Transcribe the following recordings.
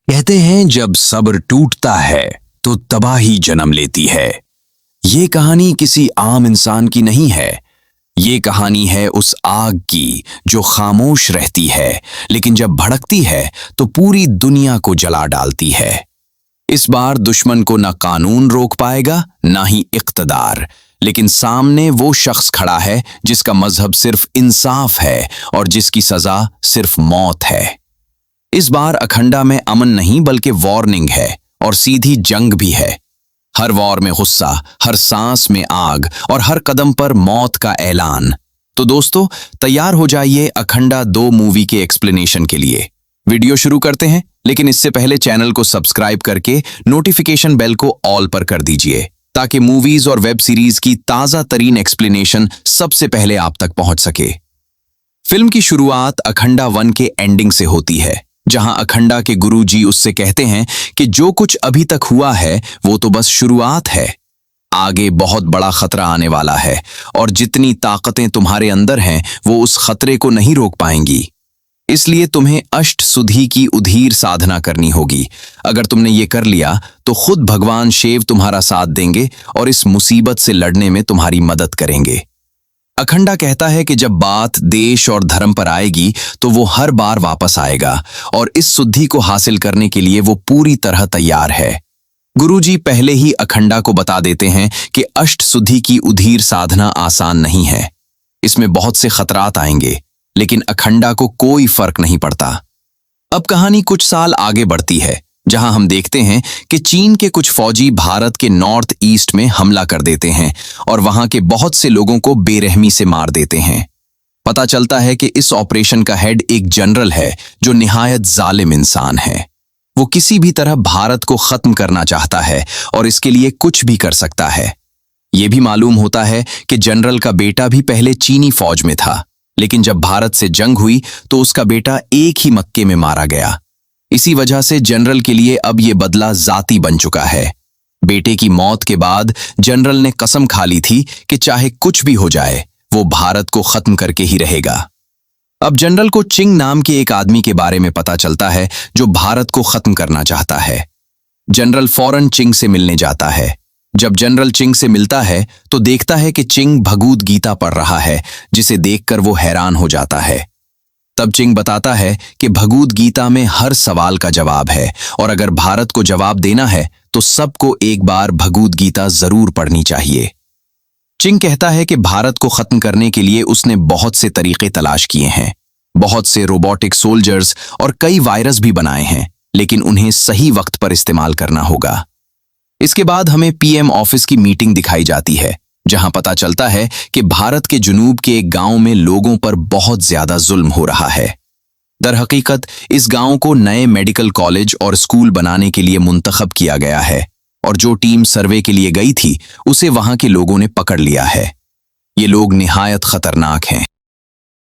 कहते हैं जब सब्र टूटता है तो तबाही जन्म लेती है। ये कहानी किसी आम इंसान की नहीं है। ये कहानी है उस आग की जो खामोश रहती है, लेकिन जब भड़कती है तो पूरी दुनिया को जला डालती है। इस बार दुश्मन को न कानून रोक पाएगा ना ही इख्तदार, लेकिन सामने वो शख्स खड़ा है जिसका मजहब सिर्फ इंसाफ है और जिसकी सजा सिर्फ मौत है। इस बार अखंडा में अमन नहीं बल्कि वार्निंग है और सीधी जंग भी है। हर वॉर में गुस्सा, हर सांस में आग और हर कदम पर मौत का ऐलान। तो दोस्तों तैयार हो जाइए अखंडा 2 मूवी के एक्सप्लेनेशन के लिए। वीडियो शुरू करते हैं, लेकिन इससे पहले चैनल को सब्सक्राइब करके नोटिफिकेशन बेल को ऑल पर कर दीजिए ताकि मूवीज और वेब सीरीज की ताजा तरीन एक्सप्लेनेशन सबसे पहले आप तक पहुंच सके। फिल्म की शुरुआत अखंडा 1 के एंडिंग से होती है, जहां अखंडा के गुरुजी उससे कहते हैं कि जो कुछ अभी तक हुआ है वो तो बस शुरुआत है। आगे बहुत बड़ा खतरा आने वाला है और जितनी ताकतें तुम्हारे अंदर हैं वो उस खतरे को नहीं रोक पाएंगी। इसलिए तुम्हें अष्ट सुधि की उधीर साधना करनी होगी। अगर तुमने ये कर लिया तो खुद भगवान शिव तुम्हारा साथ देंगे और इस मुसीबत से लड़ने में तुम्हारी मदद करेंगे। अखंडा कहता है कि जब बात देश और धर्म पर आएगी तो वो हर बार वापस आएगा और इस शुद्धि को हासिल करने के लिए वो पूरी तरह तैयार है। गुरुजी पहले ही अखंडा को बता देते हैं कि अष्ट शुद्धि की उधीर साधना आसान नहीं है। इसमें बहुत से खतरात आएंगे, लेकिन अखंडा को कोई फर्क नहीं पड़ता। अब कहानी कुछ साल आगे बढ़ती है, जहां हम देखते हैं कि चीन के कुछ फौजी भारत के नॉर्थ ईस्ट में हमला कर देते हैं और वहां के बहुत से लोगों को बेरहमी से मार देते हैं। पता चलता है कि इस ऑपरेशन का हेड एक जनरल है जो निहायत जालिम इंसान है। वो किसी भी तरह भारत को खत्म करना चाहता है और इसके लिए कुछ भी कर सकता है। ये भी मालूम होता है कि जनरल का बेटा भी पहले चीनी फौज में था, लेकिन जब भारत से जंग हुई तो उसका बेटा एक ही मक्के में मारा गया। इसी वजह से जनरल के लिए अब ये बदला जाती बन चुका है। बेटे की मौत के बाद जनरल ने कसम खा ली थी कि चाहे कुछ भी हो जाए वो भारत को खत्म करके ही रहेगा। अब जनरल को चिंग नाम के एक आदमी के बारे में पता चलता है जो भारत को खत्म करना चाहता है। जनरल फौरन चिंग से मिलने जाता है। जब जनरल चिंग से मिलता है तो देखता है कि चिंग भगवद गीता पढ़ रहा है, जिसे देखकर वो हैरान हो जाता है। तब चिंग बताता है कि भगवद गीता में हर सवाल का जवाब है और अगर भारत को जवाब देना है तो सबको एक बार भगवद गीता जरूर पढ़नी चाहिए। चिंग कहता है कि भारत को खत्म करने के लिए उसने बहुत से तरीके तलाश किए हैं, बहुत से रोबोटिक सोल्जर्स और कई वायरस भी बनाए हैं, लेकिन उन्हें सही वक्त पर इस्तेमाल करना होगा। इसके बाद हमें पीएम ऑफिस की मीटिंग दिखाई जाती है, जहां पता चलता है कि भारत के जुनूब के एक गांव में लोगों पर बहुत ज्यादा जुल्म हो रहा है। दरहकीकत इस गांव को नए मेडिकल कॉलेज और स्कूल बनाने के लिए मुंतखब किया गया है और जो टीम सर्वे के लिए गई थी उसे वहां के लोगों ने पकड़ लिया है। ये लोग निहायत खतरनाक हैं।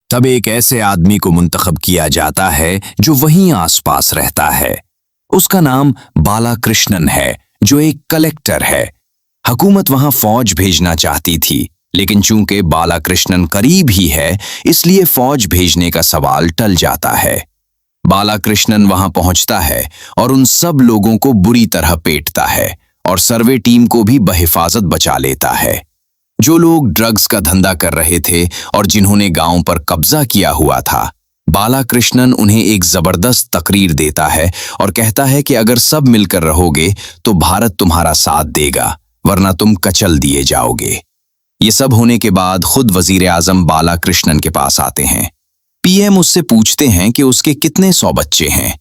तब एक ऐसे आदमी को मुंतखब किया जाता है जो वहीं आसपास रहता है। उसका नाम बालाकृष्णन है, जो एक कलेक्टर है। हुकूमत वहां फौज भेजना चाहती थी, लेकिन चूंकि बालाकृष्णन करीब ही है इसलिए फौज भेजने का सवाल टल जाता है। बालाकृष्णन वहां पहुंचता है और उन सब लोगों को बुरी तरह पेटता है और सर्वे टीम को भी बहिफाजत बचा लेता है। जो लोग ड्रग्स का धंधा कर रहे थे और जिन्होंने गांव पर कब्जा किया हुआ था, बालाकृष्णन उन्हें एक जबरदस्त तकरीर देता है और कहता है कि अगर सब मिलकर रहोगे तो भारत तुम्हारा साथ देगा, वरना तुम कचल दिए जाओगे। ये सब होने के बाद खुद वजीर आजम बालाकृष्णन के पास आते हैं। पीएम उससे पूछते हैं कि उसके कितने 100 बच्चे हैं।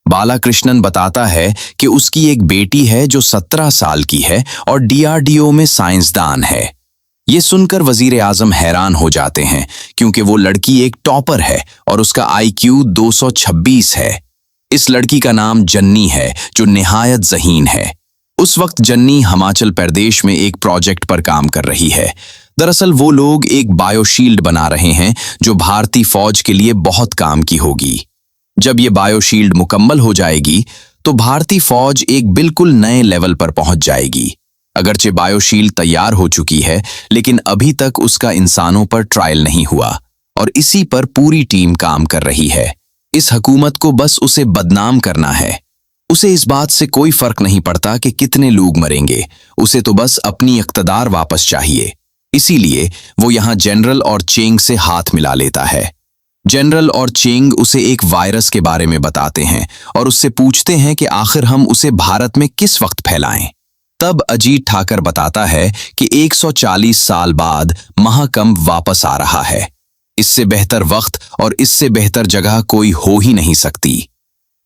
बालाकृष्णन बताता है कि उसकी एक बेटी है जो 17 साल की है और डीआरडीओ में साइंसदान है। ये सुनकर वजीर आजम हैरान हो जाते हैं, क्योंकि वो लड़की एक टॉपर है और उसका IQ 226 है। इस लड़की का नाम जन्नी है, जो निहायत ज़हीन है। उस वक्त जन्नी हिमाचल प्रदेश में एक प्रोजेक्ट पर काम कर रही है। दरअसल वो लोग एक बायोशील्ड बना रहे हैं जो भारतीय फौज के लिए बहुत काम की होगी। जब ये बायोशील्ड मुकम्मल हो जाएगी तो भारतीय फौज एक बिल्कुल नए लेवल पर पहुंच जाएगी। अगरचे बायोशील्ड तैयार हो चुकी है, लेकिन अभी तक उसका इंसानों पर ट्रायल नहीं हुआ और इसी पर पूरी टीम काम कर रही है। इस हुकूमत को बस उसे बदनाम करना है। उसे इस बात से कोई फर्क नहीं पड़ता कि कितने लोग मरेंगे, उसे तो बस अपनी इख्तदार वापस चाहिए। इसीलिए वो यहाँ जनरल और चेंग से हाथ मिला लेता है। जनरल और चेंग उसे एक वायरस के बारे में बताते हैं और उससे पूछते हैं कि आखिर हम उसे भारत में किस वक्त फैलाएं। तब अजीत ठाकर बताता है कि 140 साल बाद महाकंप वापस आ रहा है। इससे बेहतर वक्त और इससे बेहतर जगह कोई हो ही नहीं सकती।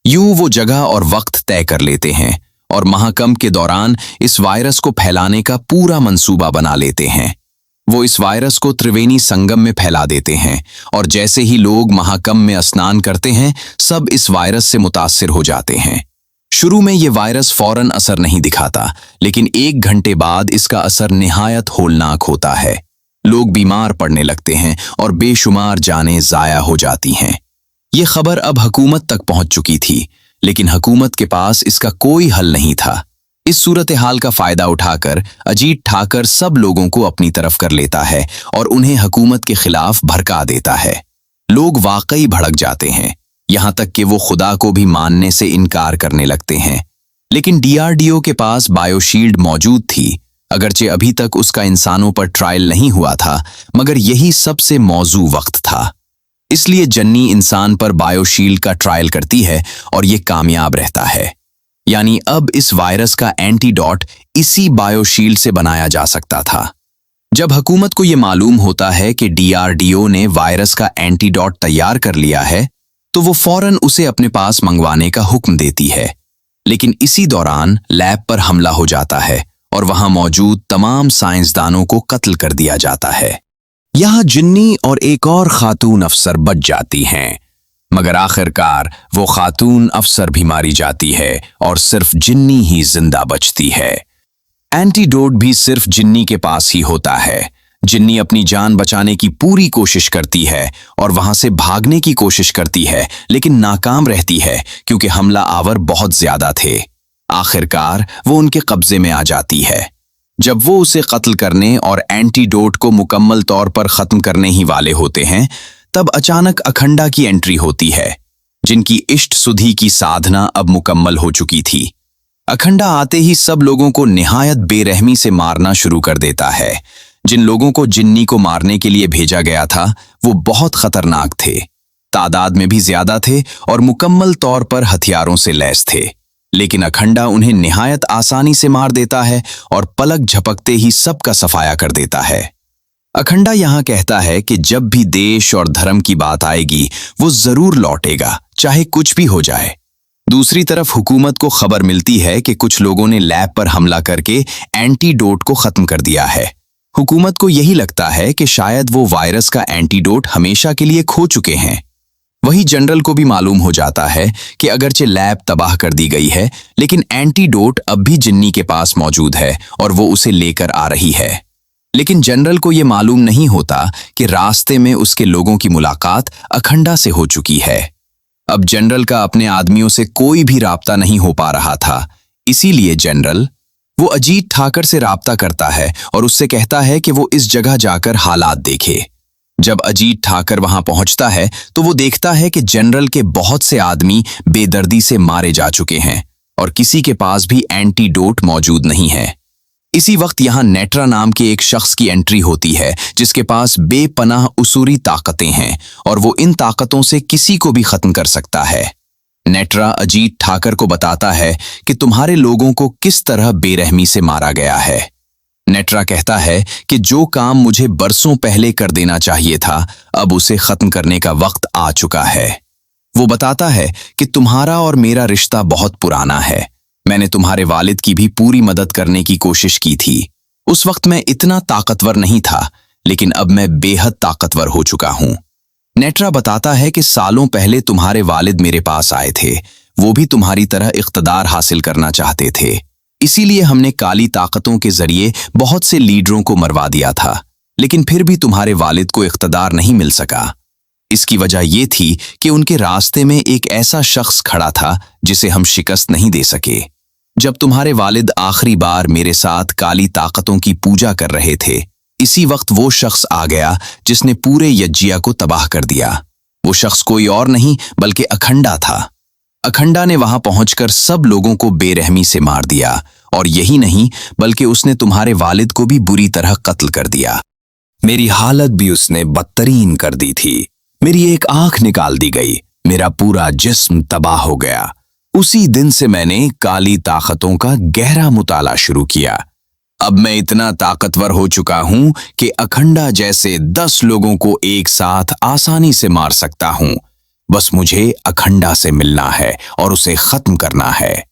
यूं वो जगह और वक्त तय कर लेते हैं और महाकंप के दौरान इस वायरस को फैलाने का पूरा मंसूबा बना लेते हैं। वो इस वायरस को त्रिवेणी संगम में फैला देते हैं और जैसे ही लोग महाकंप में स्नान करते हैं, सब इस वायरस से मुतासिर हो जाते हैं। शुरू में ये वायरस फौरन असर नहीं दिखाता, लेकिन 1 घंटे बाद इसका असर निहायत होलनाक होता है। लोग बीमार पड़ने लगते हैं और बेशुमार जानें ज़ाया हो जाती हैं। ये खबर अब हुकूमत तक पहुंच चुकी थी, लेकिन हुकूमत के पास इसका कोई हल नहीं था। इस सूरत हाल का फायदा उठाकर अजीत ठाकर सब लोगों को अपनी तरफ कर लेता है और उन्हें हुकूमत के खिलाफ भड़का देता है। लोग वाकई भड़क जाते हैं, यहां तक कि वो खुदा को भी मानने से इनकार करने लगते हैं। लेकिन डीआरडीओ के पास बायोशील्ड मौजूद थी। अगरचे अभी तक उसका इंसानों पर ट्रायल नहीं हुआ था, मगर यही सबसे मौजू वक्त था। इसलिए जन्नी इंसान पर बायोशील्ड का ट्रायल करती है और ये कामयाब रहता है। यानी अब इस वायरस का एंटीडोट इसी बायोशील्ड से बनाया जा सकता था। जब हुकूमत को ये मालूम होता है कि डीआरडीओ ने वायरस का एंटीडोट तैयार कर लिया है, तो वो फौरन उसे अपने पास मंगवाने का हुक्म देती है। लेकिन इसी दौरान लैब पर हमला हो जाता है और वहां मौजूद तमाम साइंसदानों को कत्ल कर दिया जाता है। यहाँ जिन्नी और एक और खातून अफसर बच जाती हैं, मगर आखिरकार वो खातून अफसर भी मारी जाती है और सिर्फ जिन्नी ही जिंदा बचती है। एंटीडोट भी सिर्फ जिन्नी के पास ही होता है। जिन्नी अपनी जान बचाने की पूरी कोशिश करती है और वहां से भागने की कोशिश करती है, लेकिन नाकाम रहती है क्योंकि हमला आवर बहुत ज्यादा थे। आखिरकार वो उनके कब्जे में आ जाती है। जब वो उसे कत्ल करने और एंटीडोट को मुकम्मल तौर पर खत्म करने ही वाले होते हैं, तब अचानक अखंडा की एंट्री होती है, जिनकी इष्ट सुधि की साधना अब मुकम्मल हो चुकी थी। अखंडा आते ही सब लोगों को निहायत बेरहमी से मारना शुरू कर देता है। जिन लोगों को जिन्नी को मारने के लिए भेजा गया था, वो बहुत खतरनाक थे, तादाद में भी ज्यादा थे और मुकम्मल तौर पर हथियारों से लैस थे। लेकिन अखंडा उन्हें निहायत आसानी से मार देता है और पलक झपकते ही सबका सफाया कर देता है। अखंडा यहाँ कहता है कि जब भी देश और धर्म की बात आएगी, वो जरूर लौटेगा, चाहे कुछ भी हो जाए। दूसरी तरफ हुकूमत को खबर मिलती है कि कुछ लोगों ने लैब पर हमला करके एंटीडोट को खत्म कर दिया है। हुकूमत को यही लगता है कि शायद वो वायरस का एंटीडोट हमेशा के लिए खो चुके हैं। वही जनरल को भी मालूम हो जाता है कि अगरचे लैब तबाह कर दी गई है, लेकिन एंटीडोट अब भी जिन्नी के पास मौजूद है और वो उसे लेकर आ रही है। लेकिन जनरल को ये मालूम नहीं होता कि रास्ते में उसके लोगों की मुलाकात अखंडा से हो चुकी है। अब जनरल का अपने आदमियों से कोई भी राब्ता नहीं हो पा रहा था, इसीलिए जनरल वो अजीत ठाकर से राब्ता करता है और उससे कहता है कि वो इस जगह जाकर हालात देखे। जब अजीत ठाकर वहां पहुंचता है तो वो देखता है कि जनरल के बहुत से आदमी बेदर्दी से मारे जा चुके हैं और किसी के पास भी एंटीडोट मौजूद नहीं है। इसी वक्त यहां नेट्रा नाम के एक शख्स की एंट्री होती है, जिसके पास बेपनाह उसूरी ताकतें हैं और वो इन ताकतों से किसी को भी खत्म कर सकता है। नेट्रा अजीत ठाकर को बताता है कि तुम्हारे लोगों को किस तरह बेरहमी से मारा गया है। नेट्रा कहता है कि जो काम मुझे बरसों पहले कर देना चाहिए था, अब उसे खत्म करने का वक्त आ चुका है। वो बताता है कि तुम्हारा और मेरा रिश्ता बहुत पुराना है। मैंने तुम्हारे वालिद की भी पूरी मदद करने की कोशिश की थी। उस वक्त मैं इतना ताकतवर नहीं था, लेकिन अब मैं बेहद ताकतवर हो चुका हूं। नेट्रा बताता है कि सालों पहले तुम्हारे वालिद मेरे पास आए थे। वो भी तुम्हारी तरह इख्तदार हासिल करना चाहते थे। इसीलिए हमने काली ताकतों के जरिए बहुत से लीडरों को मरवा दिया था, लेकिन फिर भी तुम्हारे वालिद को इख्तदार नहीं मिल सका। इसकी वजह यह थी कि उनके रास्ते में एक ऐसा शख्स खड़ा था जिसे हम शिकस्त नहीं दे सके। जब तुम्हारे वालिद आखिरी बार मेरे साथ काली ताकतों की पूजा कर रहे थे, इसी वक्त वो शख्स आ गया जिसने पूरे यज्जिया को तबाह कर दिया। वो शख्स कोई और नहीं बल्कि अखंडा था। अखंडा ने वहां पहुंचकर सब लोगों को बेरहमी से मार दिया, और यही नहीं बल्कि उसने तुम्हारे वालिद को भी बुरी तरह कत्ल कर दिया। मेरी हालत भी उसने बदतरीन कर दी थी। मेरी एक आंख निकाल दी गई, मेरा पूरा जिस्म तबाह हो गया। उसी दिन से मैंने काली ताकतों का गहरा मुताला शुरू किया। अब मैं इतना ताकतवर हो चुका हूं कि अखंडा जैसे 10 लोगों को एक साथ आसानी से मार सकता हूं। बस मुझे अखंडा से मिलना है और उसे खत्म करना है।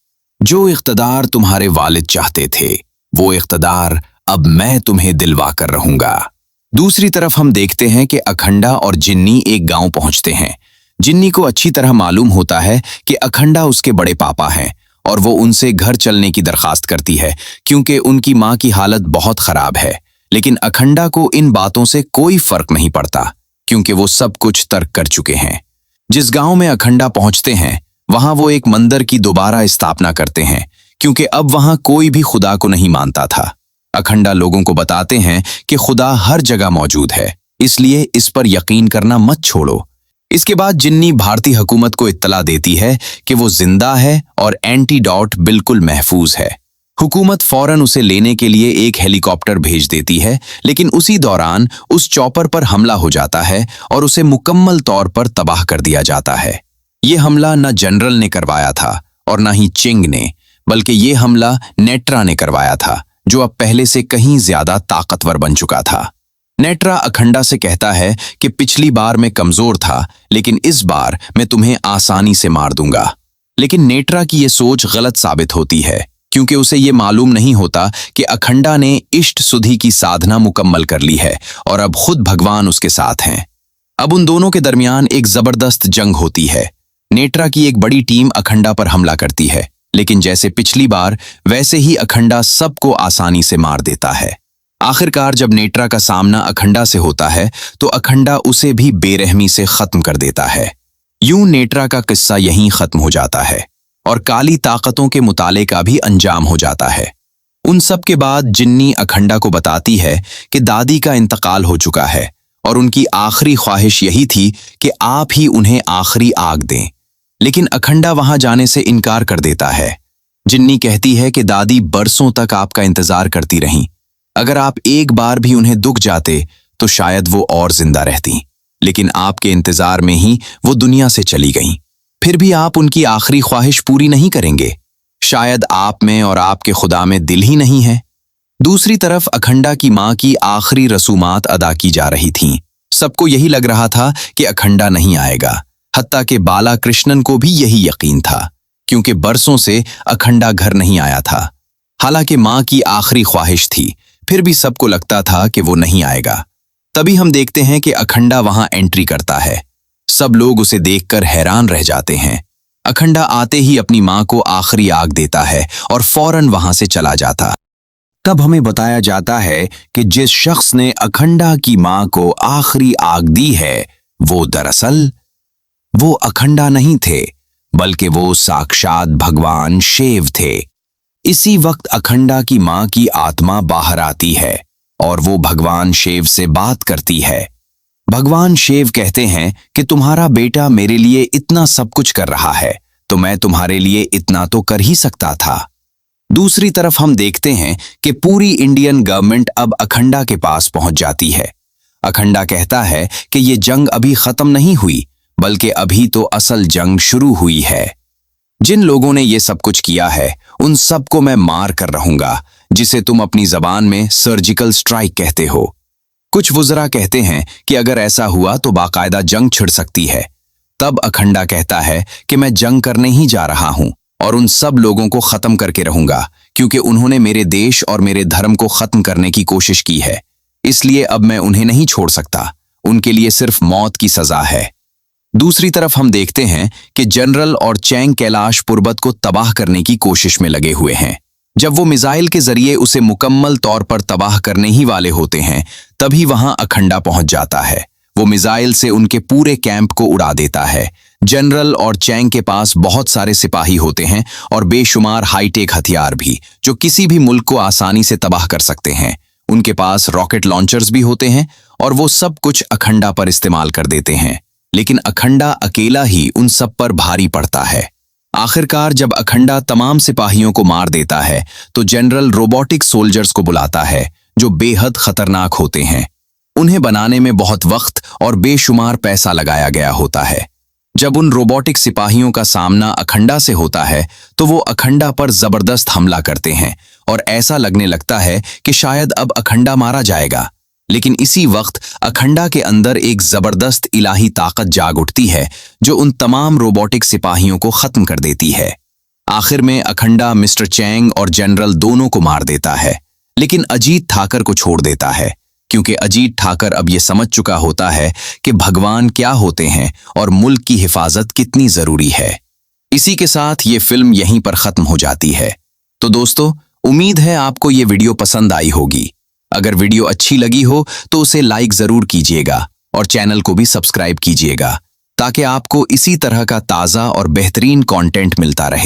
जो इख्तदार तुम्हारे वालिद चाहते थे, वो इख्तदार अब मैं तुम्हें दिलवा कर रहूंगा। दूसरी तरफ हम देखते हैं कि अखंडा और जिन्नी एक गांव पहुंचते हैं। जिन्नी को अच्छी तरह मालूम होता है कि अखंडा उसके बड़े पापा हैं, और वो उनसे घर चलने की दरखास्त करती है क्योंकि उनकी माँ की हालत बहुत खराब है। लेकिन अखंडा को इन बातों से कोई फर्क नहीं पड़ता क्योंकि वो सब कुछ तर्क कर चुके हैं। जिस गांव में अखंडा पहुंचते हैं, वहां वो एक मंदिर की दोबारा स्थापना करते हैं क्योंकि अब वहां कोई भी खुदा को नहीं मानता था। अखंडा लोगों को बताते हैं कि खुदा हर जगह मौजूद है, इसलिए इस पर यकीन करना मत छोड़ो। इसके बाद जिन्नी भारतीय हुकूमत को इत्तला देती है कि वो जिंदा है और एंटीडोट बिल्कुल महफूज है। हुकूमत फौरन उसे लेने के लिए एक हेलीकॉप्टर भेज देती है, लेकिन उसी दौरान उस चॉपर पर हमला हो जाता है और उसे मुकम्मल तौर पर तबाह कर दिया जाता है। ये हमला न जनरल ने करवाया था और न ही चिंग ने, बल्कि ये हमला नेट्रा ने करवाया था, जो अब पहले से कहीं ज्यादा ताकतवर बन चुका था। नेट्रा अखंडा से कहता है कि पिछली बार मैं कमजोर था, लेकिन इस बार मैं तुम्हें आसानी से मार दूंगा। लेकिन नेट्रा की ये सोच गलत साबित होती है क्योंकि उसे ये मालूम नहीं होता कि अखंडा ने इष्ट सुधि की साधना मुकम्मल कर ली है और अब खुद भगवान उसके साथ हैं। अब उन दोनों के दरमियान एक जबरदस्त जंग होती है। नेट्रा की एक बड़ी टीम अखंडा पर हमला करती है, लेकिन जैसे पिछली बार वैसे ही अखंडा सबको आसानी से मार देता है। आखिरकार जब नेट्रा का सामना अखंडा से होता है तो अखंडा उसे भी बेरहमी से खत्म कर देता है। यूं नेट्रा का किस्सा यहीं खत्म हो जाता है और काली ताकतों के मुताले का भी अंजाम हो जाता है। उन सब के बाद जिन्नी अखंडा को बताती है कि दादी का इंतकाल हो चुका है और उनकी आखिरी ख्वाहिश यही थी कि आप ही उन्हें आखिरी आग दें। लेकिन अखंडा वहां जाने से इनकार कर देता है। जिन्नी कहती है कि दादी बरसों तक आपका इंतजार करती रहीं। अगर आप एक बार भी उन्हें दुख जाते तो शायद वो और जिंदा रहती, लेकिन आपके इंतजार में ही वो दुनिया से चली गईं। फिर भी आप उनकी आखिरी ख्वाहिश पूरी नहीं करेंगे। शायद आप में और आपके खुदा में दिल ही नहीं है। दूसरी तरफ अखंडा की मां की आखिरी रसूमात अदा की जा रही थीं। सबको यही लग रहा था कि अखंडा नहीं आएगा, हत्ता कि बाला कृष्णन को भी यही यकीन था क्योंकि बरसों से अखंडा घर नहीं आया था। हालांकि मां की आखिरी ख्वाहिश थी, फिर भी सबको लगता था कि वो नहीं आएगा। तभी हम देखते हैं कि अखंडा वहां एंट्री करता है। सब लोग उसे देखकर हैरान रह जाते हैं। अखंडा आते ही अपनी मां को आखिरी आग देता है और फौरन वहां से चला जाता। तब हमें बताया जाता है कि जिस शख्स ने अखंडा की मां को आखिरी आग दी है, वो दरअसल वो अखंडा नहीं थे, बल्कि वो साक्षात भगवान शिव थे। इसी वक्त अखंडा की मां की आत्मा बाहर आती है और वो भगवान शिव से बात करती है। भगवान शिव कहते हैं कि तुम्हारा बेटा मेरे लिए इतना सब कुछ कर रहा है, तो मैं तुम्हारे लिए इतना तो कर ही सकता था। दूसरी तरफ हम देखते हैं कि पूरी इंडियन गवर्नमेंट अब अखंडा के पास पहुंच जाती है। अखंडा कहता है कि ये जंग अभी खत्म नहीं हुई, बल्कि अभी तो असल जंग शुरू हुई है। जिन लोगों ने ये सब कुछ किया है, उन सबको मैं मार कर रहूंगा, जिसे तुम अपनी जबान में सर्जिकल स्ट्राइक कहते हो। कुछ वुज़रा कहते हैं कि अगर ऐसा हुआ तो बाकायदा जंग छिड़ सकती है। तब अखंडा कहता है कि मैं जंग करने ही जा रहा हूं और उन सब लोगों को खत्म करके रहूंगा, क्योंकि उन्होंने मेरे देश और मेरे धर्म को खत्म करने की कोशिश की है। इसलिए अब मैं उन्हें नहीं छोड़ सकता, उनके लिए सिर्फ मौत की सजा है। दूसरी तरफ हम देखते हैं कि जनरल और चैंग कैलाश पर्वत को तबाह करने की कोशिश में लगे हुए हैं। जब वो मिसाइल के जरिए उसे मुकम्मल तौर पर तबाह करने ही वाले होते हैं, तभी वहां अखंडा पहुंच जाता है। वो मिसाइल से उनके पूरे कैंप को उड़ा देता है। जनरल और चैंग के पास बहुत सारे सिपाही होते हैं और बेशुमार हाईटेक हथियार भी, जो किसी भी मुल्क को आसानी से तबाह कर सकते हैं। उनके पास रॉकेट लॉन्चर्स भी होते हैं और वो सब कुछ अखंडा पर इस्तेमाल कर देते हैं। लेकिन अखंडा अकेला ही उन सब पर भारी पड़ता है। आखिरकार जब अखंडा तमाम सिपाहियों को मार देता है तो जनरल रोबोटिक सोल्जर्स को बुलाता है जो बेहद खतरनाक होते हैं। उन्हें बनाने में बहुत वक्त और बेशुमार पैसा लगाया गया होता है। जब उन रोबोटिक सिपाहियों का सामना अखंडा से होता है तो वो अखंडा पर जबरदस्त हमला करते हैं और ऐसा लगने लगता है कि शायद अब अखंडा मारा जाएगा। लेकिन इसी वक्त अखंडा के अंदर एक जबरदस्त इलाही ताकत जाग उठती है जो उन तमाम रोबोटिक सिपाहियों को खत्म कर देती है। आखिर में अखंडा मिस्टर चैंग और जनरल दोनों को मार देता है, लेकिन अजीत ठाकर को छोड़ देता है क्योंकि अजीत ठाकर अब ये समझ चुका होता है कि भगवान क्या होते हैं और मुल्क की हिफाजत कितनी जरूरी है। इसी के साथ ये फिल्म यहीं पर खत्म हो जाती है। तो दोस्तों, उम्मीद है आपको ये वीडियो पसंद आई होगी। अगर वीडियो अच्छी लगी हो तो उसे लाइक जरूर कीजिएगा और चैनल को भी सब्सक्राइब कीजिएगा ताकि आपको इसी तरह का ताज़ा और बेहतरीन कंटेंट मिलता रहे।